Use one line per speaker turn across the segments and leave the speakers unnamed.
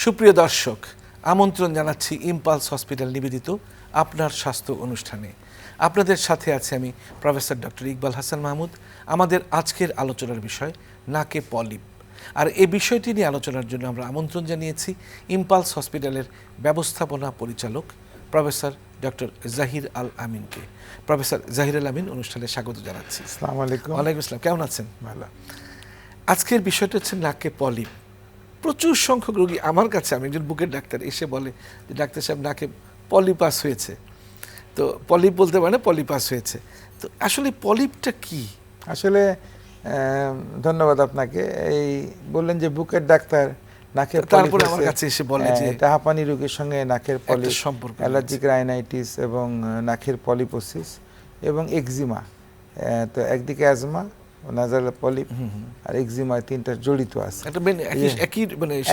সুপ্রিয় দর্শক, আমন্ত্রণ জানাচ্ছি ইম্পালস হসপিটাল নিবেদিত আপনার স্বাস্থ্য অনুষ্ঠানে। আপনাদের সাথে আছে আমি প্রফেসর ডক্টর ইকবাল হাসান মাহমুদ। আমাদের আজকের আলোচনার বিষয় নাকে পলিপ, আর এই বিষয়টি নিয়ে আলোচনার জন্য আমরা আমন্ত্রণ জানিয়েছি ইম্পালস হসপিটালের ব্যবস্থাপনা পরিচালক প্রফেসর ডক্টর জাহির আল আমিনকে। প্রফেসর জাহির আল আমিন, অনুষ্ঠানে স্বাগত জানাচ্ছি।
আসসালামু আলাইকুম।
ওয়ালাইকুম আসসালাম, কেমন আছেন?
ভালো।
আজকের বিষয়টা হচ্ছে নাকে পলিপ। প্রচুর সংখ্যক রোগী আমার কাছে, আমি একজন বুকের ডাক্তার, এসে বলে যে ডাক্তার সাহেব নাকে পলিপাস হয়েছে। তো পলিপ বলতে মানে পলিপাস হয়েছে। তো আসলে পলিপটা কি?
আসলে ধন্যবাদ আপনাকে। এই বললেন যে বুকের ডাক্তার, নাকের
তারপরে আমার কাছে এসে বলে যে
এটা হাঁপানি রোগের সঙ্গে নাকের পলিপ,
সম্পর্ক,
অ্যালার্জিক রাইনাইটিস এবং নাকের পলিপোসিস এবং এক্সিমা। তো একদিকে অ্যাজমা, নাজাল পলিপ আর এক্সিমা, তিনটা জড়িত আছে।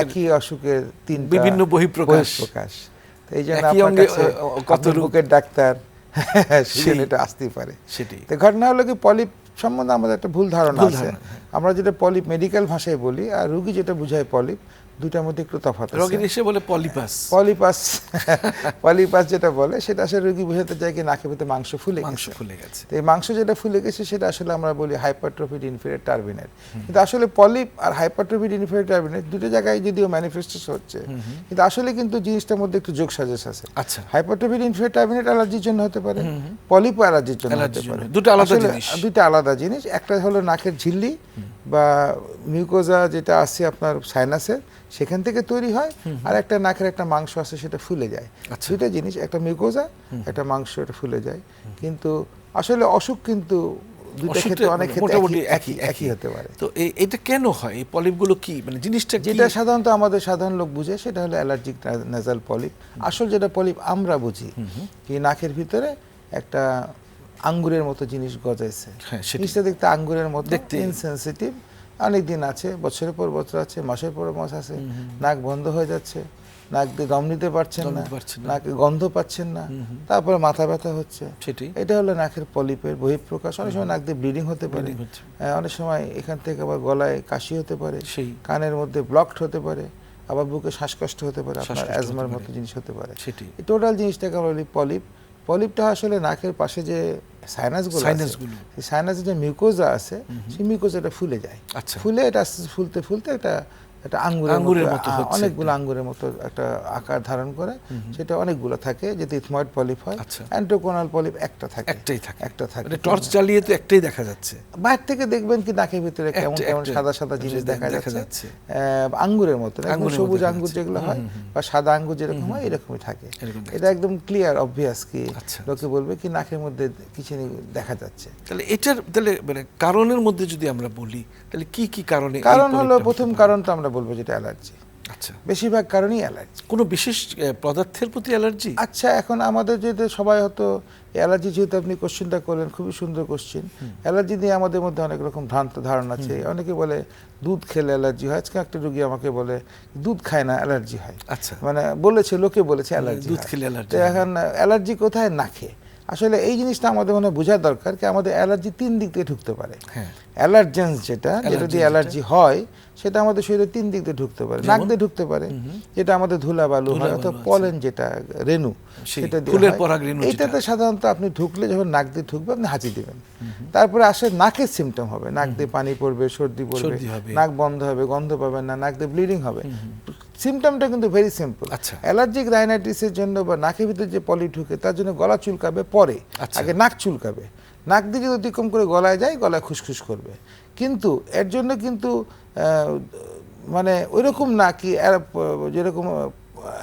একই অসুখের তিনটা
বিভিন্ন বহিঃপ্রকাশ।
তো এই জন্য আপনার কাছে কত বুকের ডাক্তার এটা আসতেই পারে।
সেটাই
তো ঘটনা হলো কি, পলিপ সম্বন্ধে আমাদের একটা ভুল ধারণা আছে। আমরা যেটা পলিপ মেডিকেল ভাষায় বলি, আর রোগী যেটা বুঝায় পলিপ, দুটার মধ্যে একটু তফাৎ আছে।
রোগী এসে বলে পলিপাস।
পলিপাস যেটা বলে সেটা আসলে রোগী বুঝাতে চায় কি নাকের ভিতরে মাংস ফুলে গেছে। তো এই মাংস যেটা ফুলে গেছে সেটা আসলে আমরা বলি হাইপারট্রফিড ইনফেরিয়র টার্বিনেট। কিন্তু আসলে পলিপ আর হাইপারট্রফিড ইনফেরিয়র টার্বিনেট দুটো জায়গায় যদিও ম্যানিফেস্টেশন হচ্ছে, কিন্তু আসলে কিন্তু জিনিসটার মধ্যে একটু যোগ সাজেশ আছে।
আচ্ছা,
হাইপারট্রফিড ইনফেরিয়র টার্বিনেট অ্যালার্জির জন্য হতে পারে, পলিপ অ্যালার্জির জন্য হতে পারে। দুটো আলাদা জিনিস। একটা হলো নাকের ঝিল্লি বা মিউকোজা যেটা আছে আপনার সাইনাসের, সেখান থেকে তৈরি হয়, আর একটা নাকের একটা মাংস আছে সেটা ফুলে যায়। দুটো জিনিস, একটা মিউকোজা, একটা মাংস, এটা ফুলে যায়। কিন্তু আসলে অসুখ কিন্তু দুটো ক্ষেত্রে অনেক ক্ষেত্রে একই হতে পারে।
তো এটা কেন হয়? এই পলিপগুলো কি, মানে জিনিসটা
যেটা সাধারণত আমাদের সাধারণ লোক বুঝে সেটা হলো অ্যালার্জিক নেজাল পলিপ। আসল যেটা পলিপ আমরা বুঝি কি নাকের ভিতরে একটা আঙ্গুরের মতো জিনিস গজাইছে। জিনিসটা দেখতে আঙ্গুরের মতো, ইনসেনসিটিভ, অনেক দিন আছে, বছরের পর বছর আছে, মাসের পর মাস আছে, নাক বন্ধ হয়ে যাচ্ছে, নাক দিয়ে দম নিতে পারছেন না, নাকে গন্ধ পাচ্ছেন না, তারপরে মাথা ব্যথা হচ্ছে। এটা হলো নাকের পলিপের বহিঃপ্রকাশ। অনেক সময় নাক দিয়ে ব্লিডিং হতে পারে, অনেক সময় এখান থেকে আবার গলায় কাশি হতে পারে, কানের মধ্যে ব্লকড হতে পারে, আবার বুকে শ্বাসকষ্ট হতে পারে, আপনার অ্যাজমার মতো জিনিস হতে পারে। এই টোটাল জিনিসটাকে আমরা বলি পলিপ। পলিপটা আসলে নাকের পাশে যে সাইনাসগুলো, সেই সাইনাসের যে মিউকোজা আছে, সেই মিউকোজাটা ফুলে যায়। ফুলে এটা আস্তে ফুলতে ফুলতে একটা আঙ্গুরের মতো, অনেকগুলো আঙ্গুরের মতো একটা আকার ধারণ করে। সেটা অনেকগুলো থাকে, যেটা ইথময়েড পলিপ হয়। অ্যান্ট্রোকোনাল পলিপ একটা থাকে।
টর্চ জ্বালিয়ে তো একটাই দেখা যাচ্ছে।
বাইরে থেকে দেখবেন কি নাকের ভিতরে কেমন কেমন সাদা সাদা জিনিস দেখা যাচ্ছে, আঙ্গুরের মতো, সবুজ আঙ্গুর যেগুলো হয় বা সাদা আঙ্গুর যেরকম হয়, এরকমই থাকে। এটা একদম ক্লিয়ার অবভিয়াস কি লোকে বলবে কি নাকের মধ্যে কিছু দেখা যাচ্ছে।
তাহলে এটার মানে কারণের মধ্যে যদি আমরা বলি, তাহলে কি কি কারণে?
কারণ হলো, প্রথম কারণ তো আমরা বলবো যেটা অ্যালার্জি।
আচ্ছা,
বেশিরভাগ কারণই অ্যালার্জি।
কোনো বিশেষ পদার্থের প্রতি অ্যালার্জি?
আচ্ছা, এখন আমাদের যেহেতু সবাই হয়তো অ্যালার্জি, যেহেতু আপনি কোশ্চেনটা করলেন, খুবই সুন্দর কোশ্চেন। অ্যালার্জি নিয়ে আমাদের মধ্যে অনেক রকম ভ্রান্ত ধারণা আছে। অনেকে বলে দুধ খেলে অ্যালার্জি হয়। আজকে একটা রোগী আমাকে বলে দুধ খায় না, অ্যালার্জি হয়।
আচ্ছা,
মানে বলেছে, লোকে বলেছে অ্যালার্জি,
দুধ খেলে অ্যালার্জি।
এখন অ্যালার্জি কোথায়? নাকে। আসলে এই জিনিসটা আমাদের মনে বোঝা দরকার কি আমাদের অ্যালার্জি তিন দিক দিয়ে ঢুকতে পারে। অ্যালার্জেন্স যেটা দিয়ে অ্যালার্জি হয়, সেটা আমাদের শরীরে তিন দিক দিয়ে ঢুকতে পারে। নাক দিয়ে ঢুকতে পারে, যেটা আমাদের ধুলা বালু হয়, অথবা পলেন যেটা রেণু, সেটা দিয়ে। এটাতে সাধারণত আপনি ঢুকলে, যখন নাক দিয়ে ঢুকবে, আপনি হাঁচি দিবেন। তারপরে আসে নাকের সিমটম হবে, নাক দিয়ে পানি পড়বে, সর্দি পড়বে, নাক বন্ধ হবে, গন্ধ পাবেন না, নাক দিয়ে ব্লিডিং হবে। সিমটমটা কিন্তু ভেরি সিম্পল। অ্যালার্জিক রাইনাইটিসের জন্য বা নাকের ভিতরে যে পলি ঢুকে, তার জন্য গলা চুলকাবে পরে, আগে নাক চুলকাবে। নাক দিয়ে যদি অতিক্রম করে গলায় যায়, গলায় খুসখুস করবে। কিন্তু এর জন্য কিন্তু মানে ওইরকম না কি যেরকম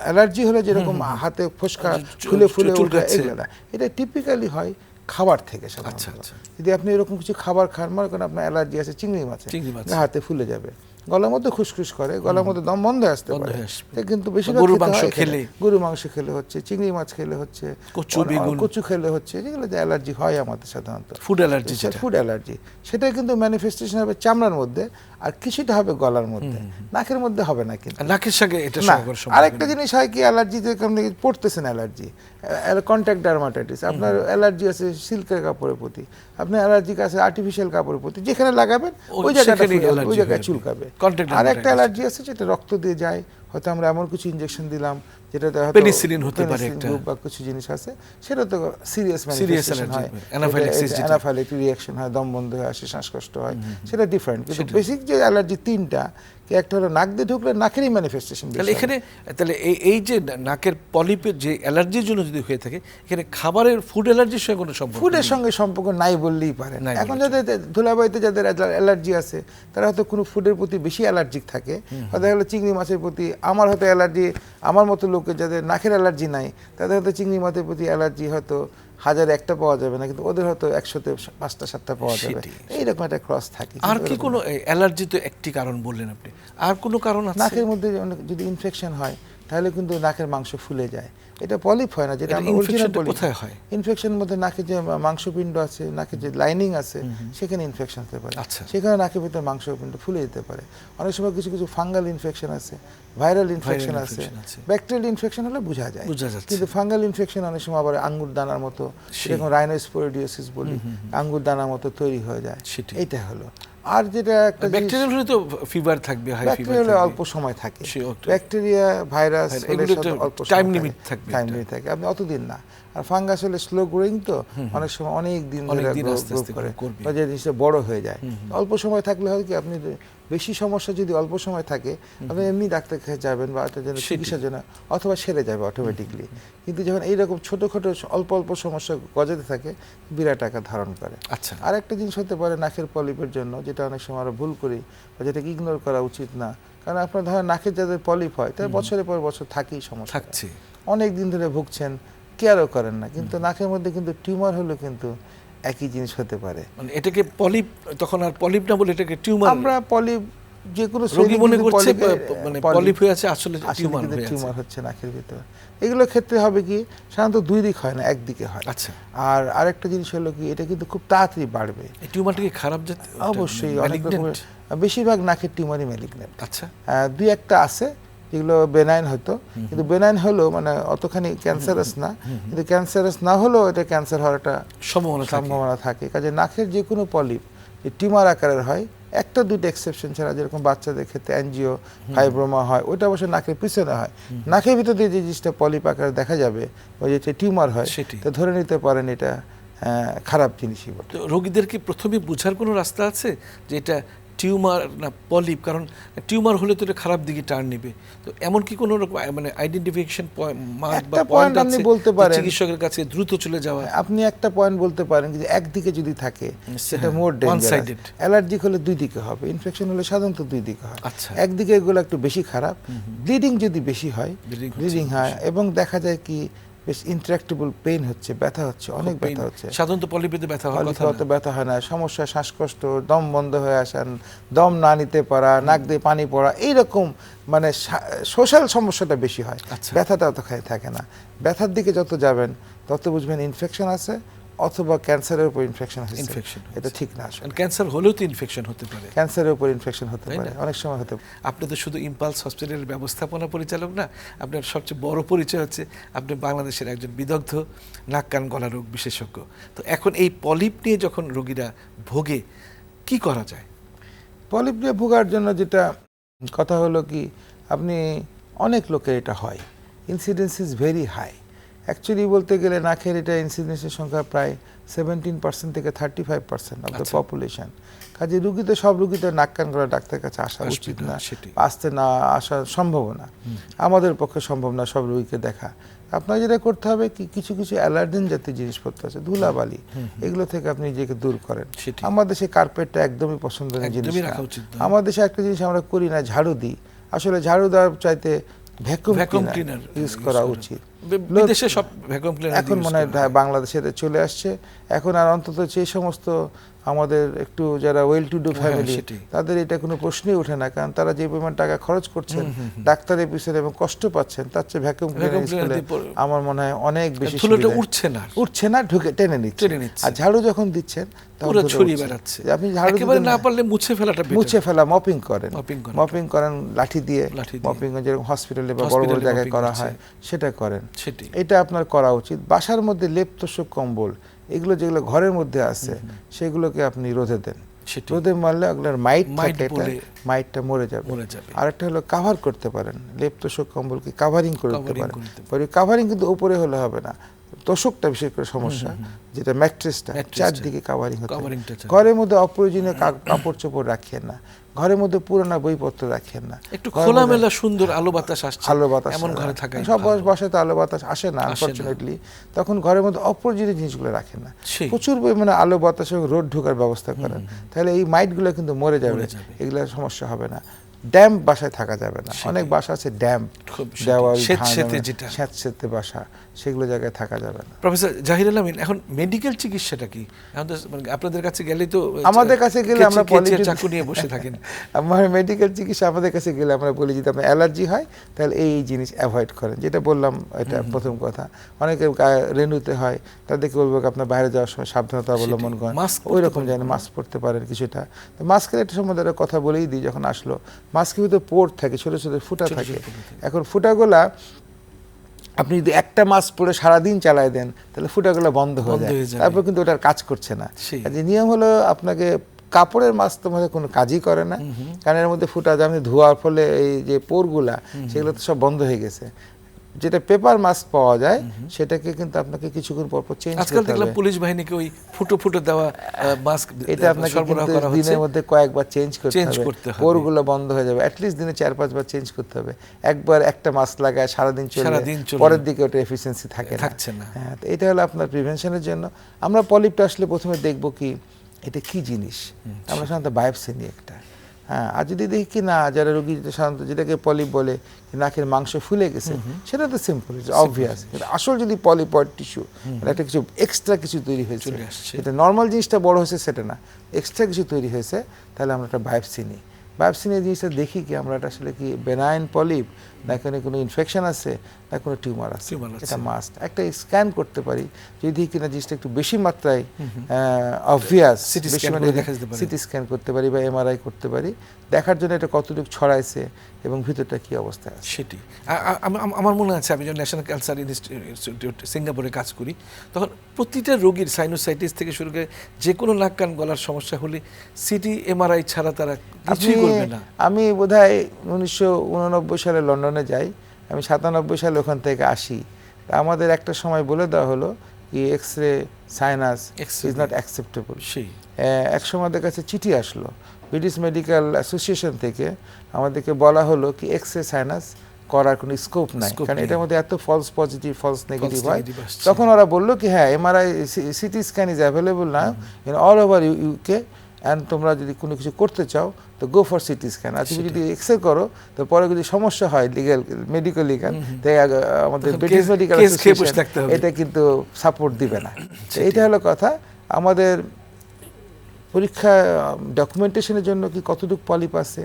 অ্যালার্জি হলে যেরকম হাতে ফোসকা ফুলে ফুলে উঠে, এগুলো না। এটা টিপিক্যালি হয় খাবার থেকে। যদি আপনি এরকম কিছু খাবার খান, মনে করেন আপনার অ্যালার্জি আছে চিংড়ি মাছে, হাতে ফুলে যাবে, গলার মধ্যে খুসখুস করে, গলার মধ্যে দম বন্ধ আসতে পারে। কিন্তু বেশিরভাগ গরু মাংস খেলে হচ্ছে, চিংড়ি মাছ খেলে হচ্ছে, কচু খেলে হচ্ছে, যেগুলো যে অ্যালার্জি হয় আমাদের সাধারণত ফুড অ্যালার্জি। সেটা কিন্তু ম্যানিফেস্টেশন হবে চামড়ার মধ্যে, আর কিছুটা হবে গলার মধ্যে, নাকের মধ্যে হবে না। কিন্তু
নাকের সঙ্গে এটা
আরেকটা জিনিস হয় কি, অ্যালার্জিতে আপনি পড়তেছেন অ্যালার্জি, কন্ট্যাক্ট ডার্মাটাইটিস, আপনার অ্যালার্জি আছে সিল্কের কাপড়ের প্রতি, আপনার অ্যালার্জি আছে আর্টিফিশিয়াল কাপড়ের প্রতি, যেখানে লাগাবেন ওই জায়গায় চুলকাবে।
Contact
আর
dermatitis
একটা অ্যালার্জি আছে যেটা রক্ত দিয়ে যায়, হয়তো আমরা এমন কিছু ইনজেকশন দিলাম যেটাতে হয়তো
পেনিসিলিন হতে পারে
পেনিসিলিন
একটা।
গ্রুপ বা কিছু জিনিস আছে, সেটা তো সিরিয়াস
Serious
ম্যানিফেস্টেশন
allergy,
হয়,
anaphylaxis যেটা।
অ্যানাফাইলেক্টিক রিঅ্যাকশন হয়, দম বন্ধ হয়ে আসে, শ্বাসকষ্ট হয়, সেটা ডিফারেন্ট। কিন্তু
সেটা-
বেসিক যে অ্যালার্জি তিনটা, কি একটা হলো নাক দিয়ে ঢুকলে নাকেরই ম্যানিফেস্টেশন
তাহলে এখানে তাহলে এই যে নাকের পলিপের যে অ্যালার্জির জন্য যদি হয়ে থাকে, এখানে খাবারের ফুড অ্যালার্জির সঙ্গে কোনো সম্পর্ক
ফুডের
নেই?
সঙ্গে সম্পর্ক নাই বললেই পারে।
নাই
এখন
বললেই
যাদের ধুলাবাড়িতে যাদের অ্যালার্জি আছে, তারা হয়তো কোনো ফুডের প্রতি বেশি অ্যালার্জিক থাকে, হয়তো হলো চিংড়ি মাছের প্রতি। আমার হয়তো অ্যালার্জি, আমার মতো লোকের যাদের নাকের অ্যালার্জি নাই, তাদের হয়তো চিংড়ি মাছের প্রতি অ্যালার্জি হয়তো 1000 একটা পাওয়া যাবে না, কিন্তু ওদের হয়তো 100-তে 5টা 7টা পাওয়া যাবে।
সেটাই।
এইরকম একটা ক্রস থাকে।
আর কি কোনো অ্যালার্জি? তো একটি কারণ বললেন আপনি, আর কোনো কারণ আছে?
নাকের মধ্যে যদি ইনফেকশন হয়, তাহলে কিন্তু নাকের মাংস ফুলে যায়। এটা পলিপ হয় না, যেটা
এটা
আমরা অরিজিনাল
infection টা
পলিপ।
কোথায় হয়?
ইনফেকশনের মধ্যে নাকে যে মাংসপিণ্ড আছে, নাকে যে লাইনিং আছে, সেখানে ইনফেকশন হতে পারে।
আচ্ছা।
সেখানে নাকের ভিতরে মাংসপিণ্ড ফুলে যেতে পারে। অনেক সময় কিছু কিছু ফাঙ্গাল ইনফেকশন আছে, ভাইরাল ইনফেকশন আছে,
infection আছে।
ব্যাকটেরিয়াল ইনফেকশন হলে বোঝা যায়।
বোঝা যাচ্ছে।
কিন্তু ফাঙ্গাল ইনফেকশন অনেক সময় আবার আঙ্গুর দানার মতো, যেরকম রাইনোস্পোরিডিওসিস বলি, আঙ্গুর দানার মতো তৈরি হয়ে যায়।
সেটাই।
এইটা হলো। আর যেটা একটা
ব্যাকটেরিয়াল হলে তো ফিভার থাকবে, হাই ফিভার
ব্যাকটেরিয়া হলে
থাকবে।
অল্প সময় থাকে,
সে অল্প-
ব্যাকটেরিয়া ভাইরাস
হ্যাঁ,
হলে
এগুলো
সব
তো
অল্প
time
সময়
limit থাকবে
টাইম
এটা।
লিমিট থাকে, আপনি অতদিন না। আর ফাঙ্গাস হলে স্লো গ্রোয়িং, তো অনেক সময় অনেক দিন
অনেক
ধরে
দিন
গ্রো
আস্তে আস্তে
করে,
করবে।
বা যে জিনিসটা বড় হয়ে যায়। অল্প সময় থাকলে হয় কি, আপনি বেশি সমস্যা যদি অল্প সময় থাকে, আপনি এমনি ডাক্তার কাছে যাবেন বা একটা জন্য চিকিৎসার জন্য, অথবা সেরে যাবে অটোমেটিকলি। কিন্তু যখন এইরকম ছোটোখাটো অল্প অল্প সমস্যা গজাতে থাকে, বিরাট আকার ধারণ করে।
আচ্ছা।
আর একটা জিনিস হতে পারে নাকের পলিপের জন্য, যেটা অনেক সময় আমরা ভুল করি বা যেটাকে ইগনোর করা উচিত না। কারণ আপনার ধরেন নাকের যাদের পলিপ হয়, তাদের বছরের পর বছর থাকেই সমস্যা,
থাকছে।
অনেক দিন ধরে ভুগছেন, কেয়ারও করেন না, কিন্তু নাকের মধ্যে কিন্তু টিউমার হলো কিন্তু একই জিনিস হতে পারে।
মানে এটাকে পলিপ, তখন আর পলিপ না বলে এটাকে টিউমার।
আমরা পলিপ যে কোনো
রোগী মনে করছে মানে পলিপ হয়ে আছে, আসলে টিউমার হয়ে আছে।
টিউমার হচ্ছে নাকের ভিতরে। এগুলোর ক্ষেত্রে হবে কি, সাধারণত দুই দিক হয় না, একদিকে হয়।
আচ্ছা।
আর আরেকটা জিনিস হলো কি, এটা কিন্তু খুব তাড়াতাড়ি বাড়বে।
এই টিউমারটা কি খারাপ জাত?
অবশ্যই অনেক
Malignant?
রকমের, বেশিরভাগ নাকের টিউমারই ম্যালিগন্যান্ট।
আচ্ছা।
দুই একটা আছে যেগুলো বেনাইন হতো, কিন্তু বেনাইন হলেও মানে অতখানি ক্যান্সারাস না, কিন্তু ক্যান্সারাস না হলেও এটা ক্যান্সার হওয়ার একটা সম্ভাবনা থাকে। কাজে নাকের যে কোনো পলিপ যে টিউমার আকারের হয়, একটা দুটো এক্সেপশন ছাড়া, যেরকম বাচ্চাদের ক্ষেত্রে অ্যানজিও ফাইব্রোমা হয়, ওইটা অবশ্য নাকের পিছনে হয়। নাকের ভিতর দিয়ে যে জিনিসটা পলিপ আকারে দেখা যাবে, ওই যেটা টিউমার হয়,
সেটি।
তো ধরে নিতে পারেন এটা খারাপ জিনিসই বটে।
তো রোগীদের কি প্রথমে বোঝার কোনো রাস্তা আছে যে এটা টিউমার না পলিপ? কারণ টিউমার হলে তো এটা খারাপ দিকে টার্ন নেবে। তো এমন কি কোনো রকম মানে আইডেন্টিফিকেশন মার্ক বা
একটা পয়েন্ট আপনি বলতে পারেন,
চিকিৎসকের কাছে দ্রুত চলে যাওয়া?
আপনি একটা পয়েন্ট বলতে পারেন যে একদিকে যদি থাকে, সেটা মোর ডেঞ্জারাস।
one-sided।
অ্যালার্জিক হলে দুই দিকে হবে, ইনফেকশন হলে সাধারণত দুই দিকে হয়।
আচ্ছা।
একদিকে এগুলো একটু বেশি খারাপ, ব্লিডিং যদি বেশি হয়,
Bleeding হচ্ছে
ব্লিডিং হয়, এবং দেখা যায় কি বেশ ইন্টারাক্টেবল পেইন হচ্ছে, ব্যথা হচ্ছে, অনেক ব্যথা হচ্ছে।
সাধারণত পলিপেতে ব্যথা হওয়ার কথা
পলিপে ব্যথা হয় না, সমস্যা শ্বাসকষ্ট, দম বন্ধ হয়ে আসা, দম না নিতে পারা, নাক দিয়ে পানি পড়া, এইরকম মানে সোশ্যাল সমস্যাটা বেশি হয়,
আচ্ছা।
ব্যথাটা অতখানি থাকে না। ব্যথার দিকে যত যাবেন তত বুঝবেন ইনফেকশন আছে, অথবা ক্যান্সারের উপর ইনফেকশন হচ্ছে।
ইনফেকশন
এটা ঠিক না, আসলে
ক্যান্সার হলেও তো ইনফেকশন হতে পারে।
ক্যান্সারের উপর ইনফেকশন হতে
তাই
পারে,
না?
অনেক সময় হতে পারে।
আপনি তো শুধু ইম্পালস হসপিটালের ব্যবস্থাপনা পরিচালক না, আপনার সবচেয়ে বড় পরিচয় হচ্ছে আপনি বাংলাদেশের একজন বিদগ্ধ নাক কান গলা রোগ বিশেষজ্ঞ। তো এখন এই পলিপ নিয়ে যখন রোগীরা ভোগে, কি করা যায়?
পলিপ নিয়ে ভোগার জন্য যেটা কথা হলো কি, আপনি অনেক লোকের এটা হয়, incidence is very high. Actually বলতে গেলে নাকের এটা ইনসিডেন্সের সংখ্যা প্রায় 17% থেকে 35% অফ দ্য পপুলেশন। কাজে রুগী তো সব রুগী তো নাক কান গলা ডাক্তারের কাছে আসা উচিত না, আসতে না আসা সম্ভব না, আমাদের পক্ষে সম্ভব না সব রুগীকে দেখা। আপনার যেটা করতে হবে কি, কিছু কিছু অ্যালার্জেন জাতীয় জিনিসপত্র আছে, ধুলাবালি, এগুলো থেকে আপনি নিজেকে দূর করেন। আমাদের দেশে কার্পেটটা একদমই পছন্দের জিনিস না। আমাদের দেশে একটা জিনিস আমরা করি না, ঝাড়ু দিই। আসলে ঝাড়ু দেওয়ার চাইতে ভ্যাকুয়াম ক্লিনার ইউজ করা উচিত।
বিদেশে সব ভ্যাকুয়াম ক্লিনার
এখন মনে হয় বাংলাদেশে চলে আসছে। এখন আর অন্তত যে সমস্ত আমাদের একটু যারা ওয়েল টু ডু ফ্যামিলি, তাদের এটা কোনো প্রশ্নই ওঠে না, কারণ তারা যে পরিমাণ টাকা খরচ করছেন ডাক্তারের পিছনে এবং কষ্ট পাচ্ছেন, তার চেয়ে ভ্যাকুয়াম ক্লিনার ইউজ করলে আমার মনে হয় অনেক বেশি উঠছে না, ঢুকে টেনে নিচ্ছে। আর ঝাড়ু যখন দিচ্ছেন
পুরো ছড়িয়ে বেড়াচ্ছে।
আপনি ঝাড়ু
না পারলে মুছে
ফেলা, মপিং করেন লাঠি দিয়ে, মপিং যেরকম হসপিটালে বা বড় বড় জায়গায় করা হয় সেটা করেন। এটা আপনার করা উচিত। বাসার মধ্যে লেপ তোষক কম্বল, এগুলো যেগুলো ঘরের মধ্যে আছে সেগুলোকে আপনি রোদে দেন। রোদে মারলে ওগুলোর মাইট
মাইট
থাকে,
বলে
মাইটটা মরে যাবে।
যাবে।
আরেকটা হলো কাভার করতে পারেন, লেপ তোষক কম্বলকে কাভারিং করতে
Covering
পারেন।
করতে
পরে কাভারিং কিন্তু উপরে হলে হবে না, তোষকটা বিশেষ করে সমস্যা, যেটা ম্যাট্রেসটা চারদিকে কাভারিং হতে হবে।
Coveringটা চাই।
ঘরের মধ্যে অপ্রয়োজনীয় কাপড় চোপড় রাখেন না, ঘরের মধ্যে পুরোনো বইপত্র রাখেন না,
একটু খোলামেলা সুন্দর আলো বাতাস আসছে,
আলো বাতাস
এমন ঘরে থাকাই
সব
ভালো।
বাসায় তো আলো বাতাস আসে না আনফরচুনেটলি, তখন ঘরের মধ্যে অপ্রয়োজনীয় জিনিসগুলো রাখেন না,
সেই।
প্রচুর পরিমাণে আলো বাতাস এবং রোদ ঢোকার ব্যবস্থা করেন, তাহলে এই মাইটগুলো কিন্তু মরে যাবে,
যাবে।
এগুলোর সমস্যা হবে না। ড্যাম্প বাসায় থাকা যাবে না, অনেক বাসা আছে ড্যাম্প
খুব
দেওয়াল
স্যাঁতস্যাঁতে যেটা।
স্যাঁতস্যাঁতে বাসা, সেগুলো জায়গায় থাকা যাবে না।
প্রফেসর জাহিরুল আমিন, এখন মেডিকেল চিকিৎসাটা কি? এখন তো মানে আপনাদের কাছে গেলেই তো
আমাদের কাছে গেলে আমরা
কেচে চাকু নিয়ে বসে থাকেন।
আমার মেডিকেল চিকিৎসা আমাদের কাছে গেলে আমরা বলি যদি আপনার অ্যালার্জি হয় তাহলে এই জিনিস অ্যাভয়েড করেন, যেটা বললাম এটা প্রথম কথা। অনেকে রেণুতে হয়, তাদেরকে বলবো আপনার বাইরে যাওয়ার সময় সাবধানতা অবলম্বন করেন,
মাস্ক
ওই রকম যেন মাস্ক পরতে পারেন কিছুটা। তো মাস্কের একটা সম্বন্ধে একটা কথা বলেই দিই, যখন আসলো মাস্কের ভিতরে পোর থাকে, ছোট ছোট ফুটা থাকে। এখন ফুটাগুলা আপনি যদি একটা মাস্ক পরে সারাদিন চালায় দেন তাহলে ফুটাগুলো বন্ধ হয়ে যায়, তারপর কিন্তু ওটার কাজ করছে না। যে নিয়ম হলো আপনাকে কাপড়ের মাস্ক তোমাদের কোনো কাজই করে না, কারণ এর মধ্যে ফুটা যেমন ধোয়ার ফলে এই যে পোরগুলা সেগুলো তো সব বন্ধ হয়ে গেছে। যেটা পেপার মাস্ক পাওয়া যায় সেটাকে কিন্তু আপনাকে কিছুক্ষণ পর পর চেঞ্জ করতে হবে।
আজকাল দেখলাম পুলিশ বাহিনীকে ওই ফুটো ফুটো দেওয়া মাস্ক
এটা আপনাকে কিন্তু দিনের মধ্যে কয়েকবার চেঞ্জ করতে হবে, পোরগুলো বন্ধ হয়ে যাবে, অ্যাটলিস্ট দিনে 4-5 বার চেঞ্জ করতে হবে। একবার একটা মাস্ক লাগায় সারাদিন চলবে, পরের দিকে ওটা এফিসিয়েন্সি থাকছে না। হ্যাঁ, তো এটা হলো আপনার প্রিভেনশনের জন্য। আমরা পলিপটা আসলে প্রথমে দেখব কি এটা কি জিনিস, আমরা সাধারণত বায়োপসি নিয়ে একটা, হ্যাঁ, আর যদি দেখি কি না যারা রোগী সাধারণত যেটাকে পলিপ বলে নাকের মাংস ফুলে গেছে, সেটা তো সিম্পল, অবভিয়াস। আসল যদি পলিপয়েড টিস্যু একটা কিছু এক্সট্রা কিছু তৈরি হয়েছে, এটা নর্মাল জিনিসটা বড় হয়েছে সেটা না, এক্সট্রা কিছু তৈরি হয়েছে, তাহলে আমরা একটা বায়োপসি নিই। বায়োপসি নিয়ে জিনিসটা দেখি কি আমরা এটা আসলে কি বেনাইন পলিপ, না এখানে কোনো ইনফেকশন আছে, না কোনো টিউমার আছে, এটা মাস্ট। একটা স্ক্যান করতে পারি, যদি কিনা জিনিসটা একটু বেশি মাত্রায় অবভিয়াস, সিটি স্ক্যান করতে পারি বা এমআরআই করতে পারি, দেখার জন্য এটা কতটুকু ছড়াইছে এবং ভিতরটা কি অবস্থায় আছে।
সেটি আমার মনে আছে, আমি যখন ন্যাশনাল ক্যান্সার ইনস্টিটিউট সিঙ্গাপুরে কাজ করি, তখন প্রতিটা রোগীর সাইনোসাইটিস থেকে শুরু করে যে কোনো নাক কান গলার সমস্যা হলে সিটি এমআরআই ছাড়া তারা কিছুই করবে না।
আমি বোধহয় 1989 সালে লন্ডনে যাই, আমি 97 সালে ওখান থেকে আসি। আমাদের একটা সময় বলে দেওয়া হলো কি X ray sinus is not acceptable. এক সময় আমাদের কাছে চিঠি আসলো ব্রিটিশ মেডিকেল অ্যাসোসিয়েশন থেকে, আমাদেরকে বলা হলো কি এক্স রে সাইনাস করার কোনো স্কোপ নাই, কারণ এটার মধ্যে এত ফলস পজিটিভ ফলস নেগেটিভ হয়। তখন ওরা বললো কি হ্যাঁ, MRI CT scan is available now in all over UK, and তোমরা যদি কোনো কিছু করতে চাও তো গো ফর সিটি স্ক্যান। আর তুমি যদি এক্সরে করো তো পরে যদি সমস্যা হয় মেডিকেল লিগাল, তাই আমাদের ব্রিটিশ মেডিকেল অ্যাসোসিয়েশন এটা কিন্তু সাপোর্ট দিবে না। এইটা হলো কথা। আমাদের পরীক্ষা ডকুমেন্টেশনের জন্য কি কতটুকু পলিপ আছে,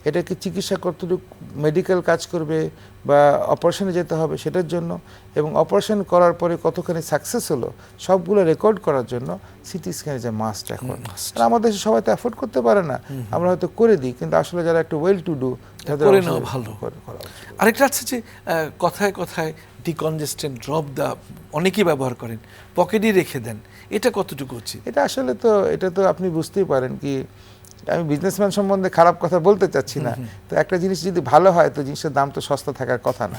এটা কি চিকিৎসা কতটুকু মেডিকেল কাজ করবে বা অপারেশনে যেতে হবে সেটার জন্য, এবং অপারেশন করার পরে কতখানি সাকসেস হলো সবগুলো রেকর্ড করার জন্য CT scan is a must এখন। আমাদের দেশে সবাই তো অ্যাফোর্ড করতে পারে না, আমরা হয়তো করে দিই, কিন্তু আসলে যারা একটু ওয়েল টু ডু তাদের
ভালো। আরেকটা আছে যে কথায় কথায় ডিকনজেস্টেন্ট ড্রপ দা অনেকেই ব্যবহার করেন, পকেটে রেখে দেন, এটা কতটুকু উচিত?
এটা আসলে তো এটা তো আপনি বুঝতেই পারেন কি, আমি বিজনেসম্যান সম্বন্ধে খারাপ কথা বলতে চাচ্ছি না, তো একটা জিনিস যদি ভালো হয় তো জিনিসের দাম তো সস্তা থাকার কথা না।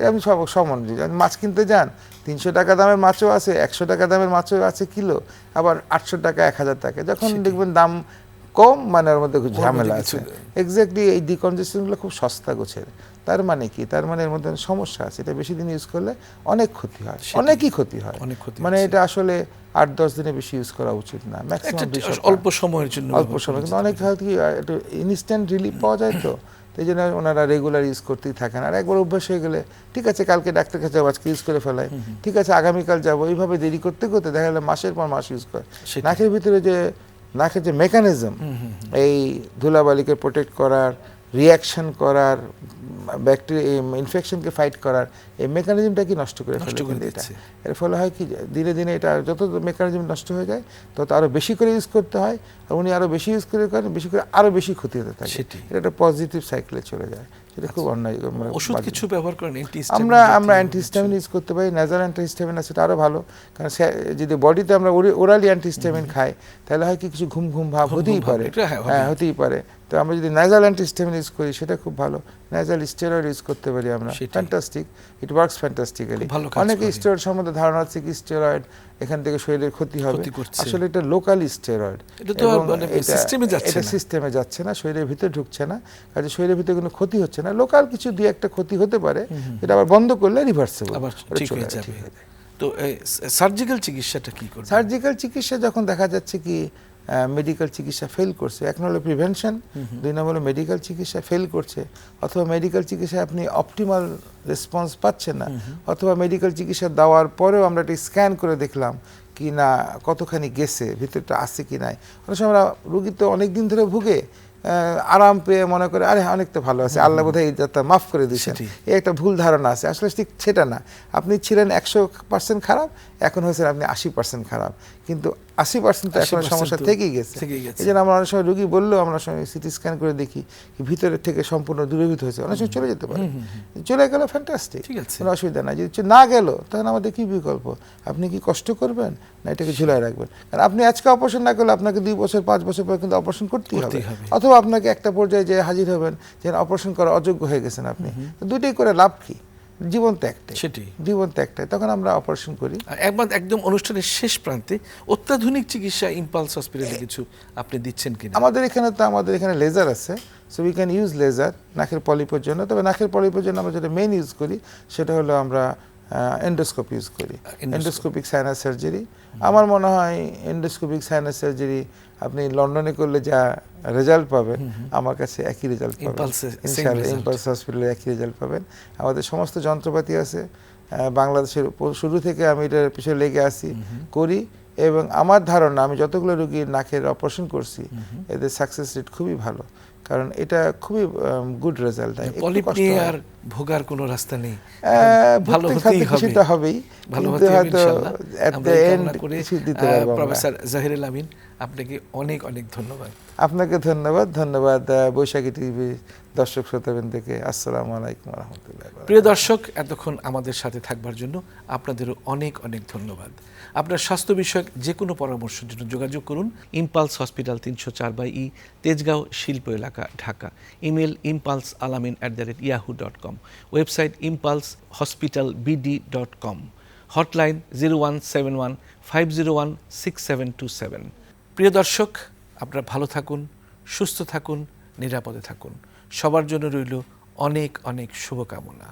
আমি সমান মাছ কিনতে যান, 300 টাকা দামের মাছও আছে, 100 টাকা দামের মাছও আছে কিলো, আবার 800 টাকা 1000 টাকা, যখন দেখবেন দাম কম মানে ওর মধ্যে ঝামেলা আছে। এক্স্যাক্টলি এই ডিকনজেশনগুলো খুব সস্তা গোছের। তার মানে কি, তার মানে এর মধ্যে সমস্যা আছে, এটা বেশি দিন ইউজ করলে অনেক ক্ষতি হয়, অনেকই ক্ষতি হয়, মানে এটা আসলে 8-10 দিনে বেশি ইউজ করা উচিত না, ম্যাক্সিমাম
অল্প সময়ের জন্য,
অল্প সময়। কিন্তু অনেক হয়তো কি একটু ইনস্ট্যান্ট রিলিফ পাওয়া যায়, তো এই জন্য ওনারা রেগুলার ইউজ করতেই থাকেন। আর একবার অভ্যাস হয়ে গেলে ঠিক আছে, কালকে ডাক্তার কাছে যাবো, আজকে ইউজ করে ফেলাই, ঠিক আছে আগামীকাল যাবো, এইভাবে দেরি করতে করতে দেখা গেলে মাসের পর মাস ইউজ করে। নাকের ভিতরে যে নাকের যে মেকানিজম এই ধুলাবালিকে প্রোটেক্ট করার, রিয়াকশন করার, ব্যাকটেরিয়া ইনফেকশনকে ফাইট করার, এই মেকানিজমটা কি নষ্ট করে ফেলে এটা। এর ফলে হয় কি দিনে দিনে এটা যত মেকানিজম নষ্ট হয়ে যায় তত আরও বেশি করে ইউজ করতে হয়, আর উনি আরও বেশি ইউজ করে করেন, বেশি করে আরও বেশি ক্ষতি হতে থাকে, এটা একটা পজিটিভ সাইকেলে চলে যায়। সেটা খুব অন্যায়।
ওষুধ কিছু ব্যবহার করেন
আমরা অ্যান্টিহিস্টামিন ইউজ করতে পারি, ন্যাজাল অ্যান্টিহিস্টামিন আছে, সেটা আরও ভালো, কারণ যদি বডিতে আমরা ওরালি অ্যান্টিহিস্টামিন খাই তাহলে হয় কি কিছু ঘুম ঘুম ভাব হতেই পারে, হ্যাঁ হতেই পারে। তো আমরা যদি ন্যাজাল অ্যান্টিহিস্টামিন ইউজ করি সেটা খুব ভালো। ন্যাজাল স্টেরয়েড ইউজ করতে পারি আমরা, ফ্যান্টাস্টিক, ইট ওয়ার্কস ফ্যান্টাস্টিক্যালি। অনেকে স্টেরয়েড সম্বন্ধে ধারণা আছে কি স্টেরয়েড এখান থেকে শরীরের ক্ষতি হবে, আসলে এটা লোকালি স্টেরয়েড, এটা সিস্টেমে যাচ্ছে না, শরীরের ভিতরে ঢুকছে না, কাজে শরীরের ভিতরে কোনো ক্ষতি হচ্ছে না। লোকাল কিছু দুই একটা ক্ষতি হতে পারে, এটা আবার বন্ধ করলে রিভার্সেবল,
ঠিক হয়ে যাবে। তো সার্জিক্যাল চিকিৎসাটা কি করবে?
সার্জিক্যাল চিকিৎসা যখন দেখা যাচ্ছে কি মেডিকেল চিকিৎসা ফেল করছে, এক নম্বর প্রিভেনশন, দুই নম্বর মেডিকেল চিকিৎসা ফেল করছে, অথবা মেডিকেল চিকিৎসায় আপনি অপটিমাল রেসপন্স পাচ্ছেন না, অথবা মেডিকেল চিকিৎসা দেওয়ার পরেও আমরা একটা স্ক্যান করে দেখলাম কি না কতখানি গেছে, ভিতরটা আছে কি নাই। অনেক সময় আমরা রুগী তো অনেক দিন ধরে ভুগে আরাম পেয়ে মনে করে আরে অনেক তো ভালো আছে, আল্লাহ বোধহয় এই যাত্রা মাফ করে দিয়েছেন, এই একটা ভুল ধারণা আছে। আসলে ঠিক সেটা না, আপনি ছিলেন 100% খারাপ, এখন হয়েছেন আপনি 80% খারাপ, কিন্তু 80% তো এখন সমস্যা থেকেই গেছে। এই জন্য আমরা অনেক সময় রুগী বললেও আমরা সময় সিটি স্ক্যান করে দেখি ভিতরের থেকে সম্পূর্ণ দূরীভূত হয়েছে, অনেক সময় চলে যেতে পারে, চলে গেল ফ্যান্টাস্টিক, কোনো অসুবিধা নাই। যদি না গেল তখন আমাদের কি বিকল্প? আপনি কি কষ্ট করবেন না এটাকে ঝুলায় রাখবেন? কারণ আপনি আজকে অপারেশন না করলে আপনাকে 2 বছর 5 বছর পর কিন্তু অপারেশন করতেই হবে, অথবা আপনাকে একটা পর্যায়ে যে হাজির হবেন যে অপারেশন করা অযোগ্য হয়ে গেছেন আপনি, দুটোই করে লাভ কি? জীবন তো একটাই, জীবন তো একটাই, তখন আমরা অপারেশন করি।
একদম অনুষ্ঠানের শেষ প্রান্তে অত্যাধুনিক চিকিৎসা ইম্পালস হসপিটালে কিছু আপনি দিচ্ছেন কিনা?
আমাদের এখানে লেজার আছে, so we can use laser নাকের পলিপের জন্য। তবে নাকের পলিপের জন্য আমরা যেটা মেইন ইউজ করি সেটা হলো আমরা এন্ডোস্কোপ ইউজ করি, এন্ডোস্কোপিক সাইনাস সার্জারি। আমার মনে হয় এন্ডোস্কোপিক সাইনাস সার্জারি আপনি লন্ডনে করলে যা রেজাল্ট পাবেন আমার কাছে একই রেজাল্ট পাবেন ইনশাআল্লাহ, ইম্পালস হসপিটালে একই রেজাল্ট পাবেন। আমাদের সমস্ত যন্ত্রপাতি আছে, বাংলাদেশের শুরু থেকে আমি এটার পিছনে লেগে আসি, করি, এবং আমার ধারণা আমি যতগুলো রোগীর নাকের অপারেশন করছি এদের সাকসেস রেট খুবই ভালো, কারণ এটা খুবই গুড রেজাল্ট দেয়।
পলিপ নিয়ে আর ভোগার কোনো রাস্তা নেই,
ভালো হতেই হবে, কিছুটা হবেই, কিন্তু হয়তো এট দ্য এন্ড কিছু দিতে পারবো।
প্রফেসর জহিরুল আমিন, আপনাকে অনেক অনেক ধন্যবাদ।
আপনাকে ধন্যবাদ বৈশাখী টিভি দর্শক শ্রোতাবৃন্দকে। আসসালামু আলাইকুম ওয়া রাহমাতুল্লাহি।
প্রিয় দর্শক, এতক্ষণ আমাদের সাথে থাকবার জন্য আপনাদেরও অনেক অনেক ধন্যবাদ। আপনার স্বাস্থ্য বিষয়ক যে কোনো পরামর্শের জন্য যোগাযোগ করুন ইম্পালস হসপিটাল 304/E, তেজগাঁও শিল্প এলাকা, Dhaka. Email impulsealamin@yahoo.com, website impulshospitalbd.com, hotline 0171-501-6727। প্রিয় দর্শক, আপনারা ভালো থাকুন, সুস্থ থাকুন, নিরাপদে থাকুন। সবার জন্য রইল অনেক অনেক শুভকামনা।